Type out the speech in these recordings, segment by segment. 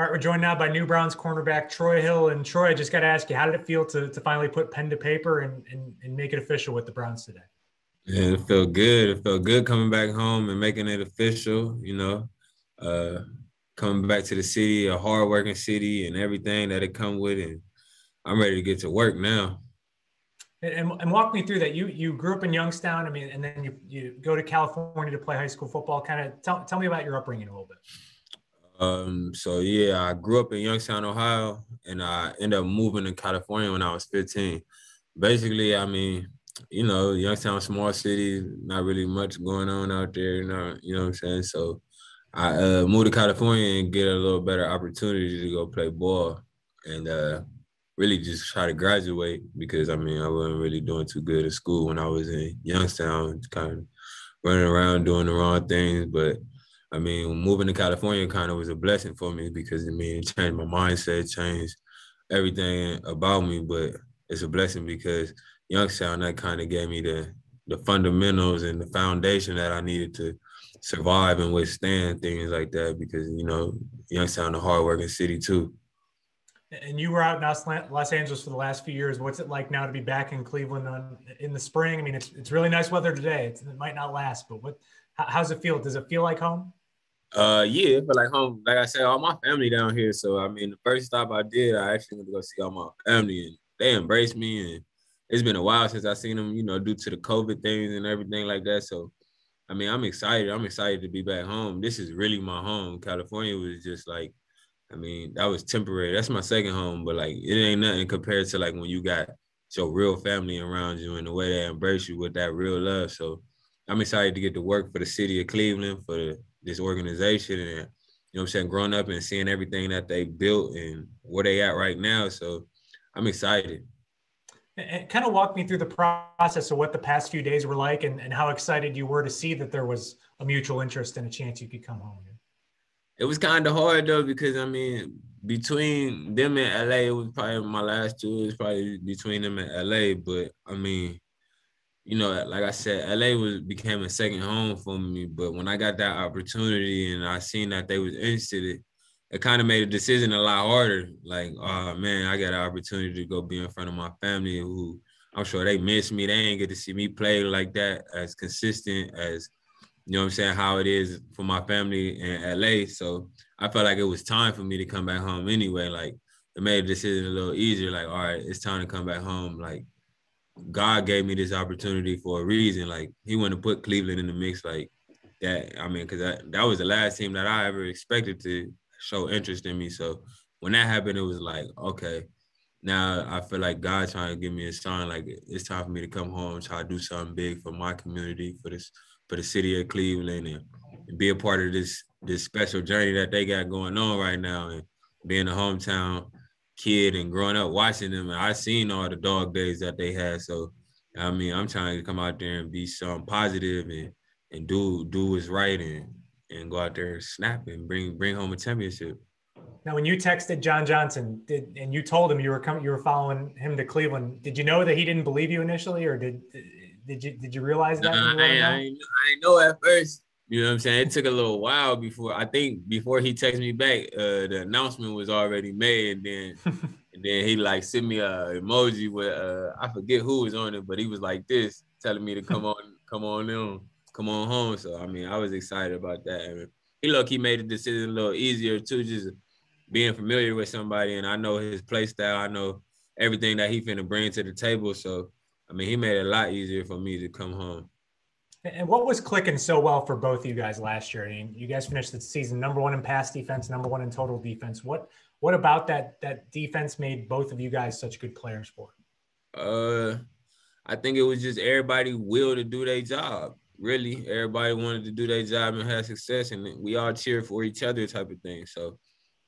All right, we're joined now by New Browns cornerback Troy Hill. And Troy, I just got to ask you, how did it feel to finally put pen to paper and make it official with the Browns today? Yeah, it felt good. It felt good coming back home and making it official, uh, coming back to the city, a hardworking city and everything that it come with. And I'm ready to get to work now. And walk me through that. You grew up in Youngstown, I mean, and then you go to California to play high school football. Kind of tell me about your upbringing a little bit. So yeah, I grew up in Youngstown, Ohio, and I ended up moving to California when I was 15. Basically, I mean, Youngstown, small city, not really much going on out there, you know what I'm saying? So I moved to California and get a little better opportunity to go play ball and really just try to graduate because, I mean, I wasn't really doing too good at school when I was in Youngstown, kind of running around doing the wrong things. But, I mean, moving to California kind of was a blessing for me because, I mean, it changed my mindset, changed everything about me. But it's a blessing because Youngstown, that kind of gave me the fundamentals and the foundation that I needed to survive and withstand things like that because, Youngstown, a hardworking city too. And you were out in Los Angeles for the last few years. What's it like now to be back in Cleveland in the spring? I mean, it's really nice weather today. It might not last, but how's it feel? Does it feel like home? Yeah, it felt like home. Like I said, all my family down here. So I mean, the first stop I did, I actually went to go see all my family, and they embraced me. And it's been a while since I seen them, due to the COVID things and everything like that. So I mean, I'm excited. I'm excited to be back home. This is really my home. California was just like, I mean, that was temporary. That's my second home, but like it ain't nothing compared to like when you got your real family around you and the way they embrace you with that real love. So I'm excited to get to work for the city of Cleveland, for this organization, and I'm saying, growing up and seeing everything that they built and where they at right now. So I'm excited. And kind of walk me through the process of what the past few days were like and how excited you were to see that there was a mutual interest and a chance you could come home. It was kind of hard though because I mean, between them and LA, it was probably my last two. It was probably between them and LA, but I mean, like I said, LA became a second home for me. But when I got that opportunity and I seen that they was interested, it kind of made a decision a lot harder. Like, oh man, I got an opportunity to go be in front of my family who I'm sure they miss me. They ain't get to see me play like that as consistent as, what I'm saying, how it is for my family in LA. So I felt like it was time for me to come back home anyway. Like it made the decision a little easier. Like, all right, it's time to come back home. Like God gave me this opportunity for a reason. Like he wanted to put Cleveland in the mix like that. I mean, because that was the last team that I ever expected to show interest in me. So when that happened, it was like, okay, now I feel like God's trying to give me a sign, like it's time for me to come home, try to do something big for my community, for the city of Cleveland, and be a part of this special journey that they got going on right now, and being a hometown kid and growing up watching them. And I seen all the dog days that they had. So I mean, I'm trying to come out there and be something positive and do what's right and go out there and snap and bring home a championship. Now, when you texted John Johnson and you told him you were following him to Cleveland, did you know that he didn't believe you initially, or did you realize that when Nah, you let him know? I ain't know at first. You know what I'm saying? It took a little while before he texted me back, the announcement was already made, and then he like sent me a emoji with I forget who was on it, but he was like this, telling me to come on home. So I mean, I was excited about that. And he made the decision a little easier too, just being familiar with somebody, and I know his play style, I know everything that he finna bring to the table. So I mean, he made it a lot easier for me to come home. And what was clicking so well for both of you guys last year? I mean, you guys finished the season #1 in pass defense, #1 in total defense. What about that defense made both of you guys such good players for? Uh, I think it was just everybody will to do their job. Really, everybody wanted to do their job and have success, and we all cheer for each other, type of thing. So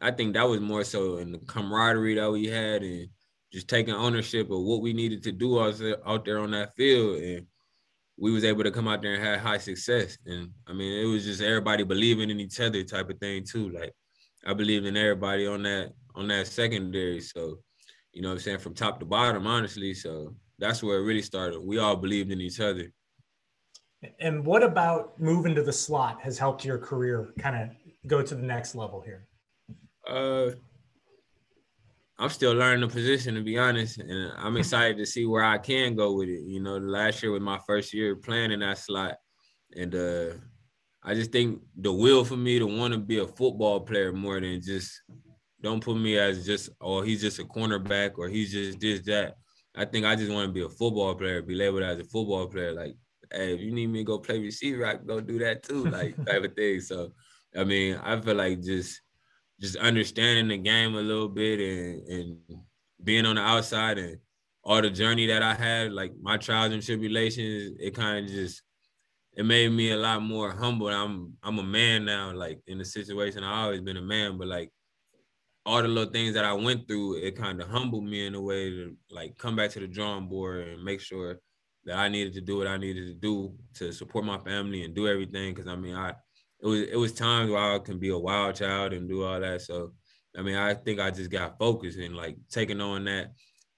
I think that was more so in the camaraderie that we had, and just taking ownership of what we needed to do out there on that field, and we was able to come out there and have high success. And I mean, it was just everybody believing in each other, type of thing too. Like I believed in everybody on that secondary. So you know what I'm saying, from top to bottom, honestly. So that's where it really started. We all believed in each other. And what about moving to the slot has helped your career kind of go to the next level here? Uh, I'm still learning the position, to be honest, and I'm excited to see where I can go with it. You know, last year was my first year playing in that slot, and I just think the will for me to want to be a football player more than just don't put me as just, oh, he's just a cornerback or he's just this, that. I think I just want to be a football player, be labeled as a football player. Like, hey, if you need me to go play receiver, I can go do that too, like type of thing. So, I mean, I feel like just understanding the game a little bit and being on the outside and all the journey that I had, like my trials and tribulations, it kind of just it made me a lot more humble. I'm a man now, like in the situation. I always been a man, but like all the little things that I went through, it kind of humbled me in a way to like come back to the drawing board and make sure that I needed to do what I needed to do to support my family and do everything. Cause I mean, it was times where I can be a wild child and do all that. So I mean, I think I just got focused and like taking on that.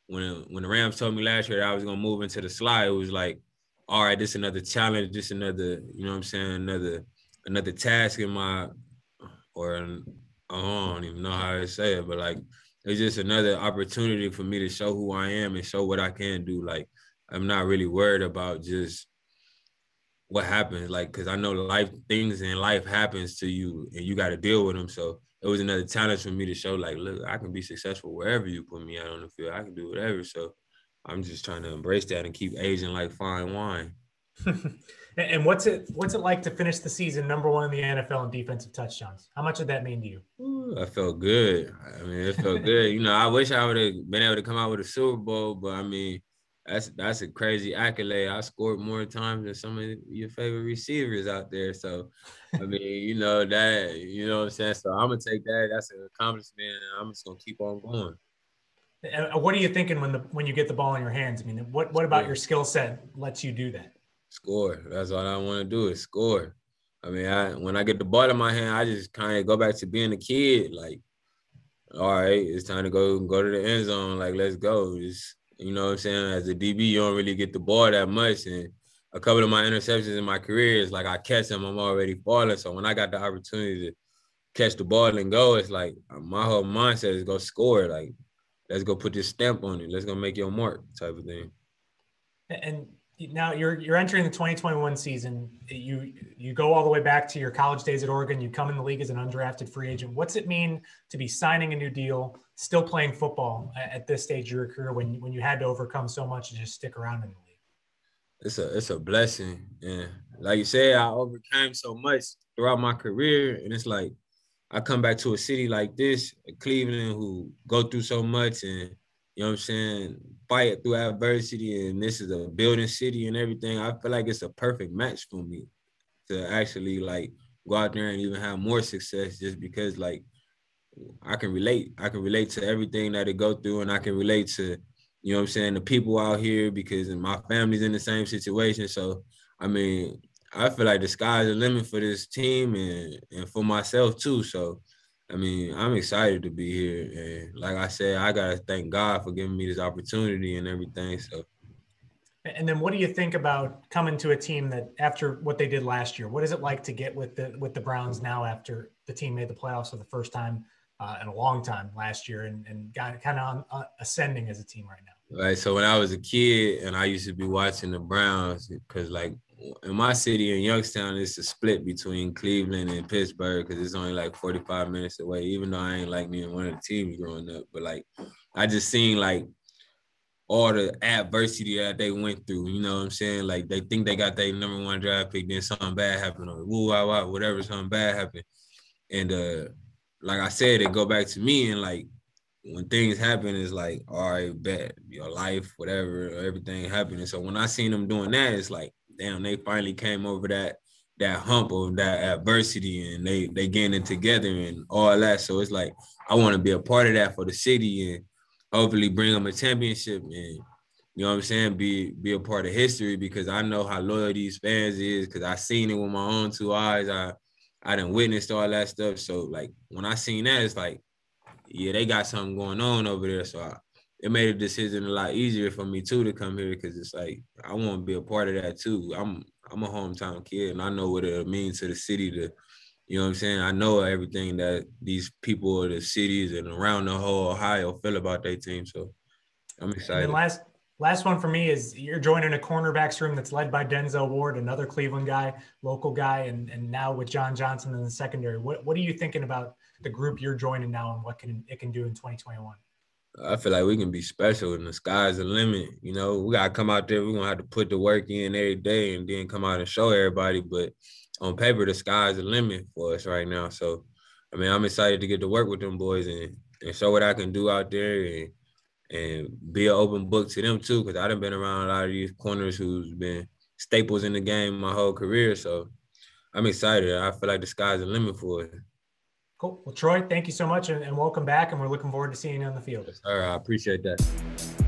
When the Rams told me last year that I was gonna move into the slide, it was like, all right, this is another challenge, this another, you know what I'm saying, another task in my or I don't even know how to say it, but like it's just another opportunity for me to show who I am and show what I can do. Like I'm not really worried about just what happens, like because I know things in life happens to you and you got to deal with them. So it was another challenge for me to show, like, look, I can be successful wherever you put me out on the field. I can do whatever. So I'm just trying to embrace that and keep aging like fine wine. And what's it like to finish the season number one in the NFL in defensive touchdowns? How much did that mean to you? Ooh, I felt good. I mean, it felt good. You know, I wish I would have been able to come out with a Super Bowl, but I mean, that's a crazy accolade. I scored more times than some of your favorite receivers out there. So, I mean, you know what I'm saying? So I'm gonna take that. That's an accomplishment, and I'm just gonna keep on going. What are you thinking when you get the ball in your hands? I mean, what about your skill set lets you do that? Score. That's all I want to do is score. I mean, when I get the ball in my hand, I just kind of go back to being a kid. Like, all right, it's time to go to the end zone. Like, let's go. Just, you know what I'm saying? As a DB, you don't really get the ball that much. And a couple of my interceptions in my career is like I catch them, I'm already falling. So when I got the opportunity to catch the ball and go, it's like my whole mindset is go score. Like, let's go put this stamp on it. Let's go make your mark type of thing. And now you're entering the 2021 season. You go all the way back to your college days at Oregon. You come in the league as an undrafted free agent. What's it mean to be signing a new deal, still playing football at this stage of your career when you had to overcome so much to just stick around in the league? It's a blessing. And like you said, I overcame so much throughout my career. And it's like I come back to a city like this, Cleveland, who go through so much and you know what I'm saying, fight through adversity, and this is a building city and everything. I feel like it's a perfect match for me to actually like go out there and even have more success just because like I can relate. I can relate to everything that they go through, and I can relate to, you know what I'm saying, the people out here because my family's in the same situation. So, I mean, I feel like the sky's the limit for this team and for myself too. So, I mean, I'm excited to be here. And like I said, I gotta thank God for giving me this opportunity and everything. So And then what do you think about coming to a team that after what they did last year? What is it like to get with the Browns now after the team made the playoffs for the first time in a long time last year and got kind of ascending as a team right now? Right. So when I was a kid and I used to be watching the Browns, because like in my city in Youngstown, it's a split between Cleveland and Pittsburgh because it's only like 45 minutes away, even though I ain't like me in one of the teams growing up. But like I just seen like all the adversity that they went through, you know what I'm saying? Like they think they got their number one draft pick, then something bad happened, or woo, wow, wow, whatever, something bad happened. And like I said, it go back to me and like when things happen, it's like, all right, bet your life, whatever, everything happened. And so when I seen them doing that, it's like, damn, they finally came over that hump of that adversity and they getting it together and all that. So it's like I want to be a part of that for the city and hopefully bring them a championship and you know what I'm saying, be a part of history because I know how loyal these fans is because I seen it with my own two eyes. I done witnessed all that stuff. So like when I seen that, it's like, yeah, they got something going on over there. So it made a decision a lot easier for me too to come here because it's like I want to be a part of that too. I'm a hometown kid and I know what it means to the city to, You know what I'm saying? I know everything that these people of the cities and around the whole Ohio feel about their team. So I'm And then excited. last one for me is you're joining a cornerbacks room that's led by Denzel Ward, another Cleveland guy, local guy, and now with John Johnson in the secondary. What are you thinking about the group you're joining now and what it can do in 2021? I feel like we can be special and the sky's the limit. You know, we gotta come out there. We're gonna have to put the work in every day and then come out and show everybody. But on paper, the sky's the limit for us right now. So I mean, I'm excited to get to work with them boys and show what I can do out there and be an open book to them too, because I done been around a lot of these corners who's been staples in the game my whole career. So I'm excited. I feel like the sky's the limit for us. Cool. Well, Troy, thank you so much and welcome back. And we're looking forward to seeing you on the field. Yes, sir. I appreciate that.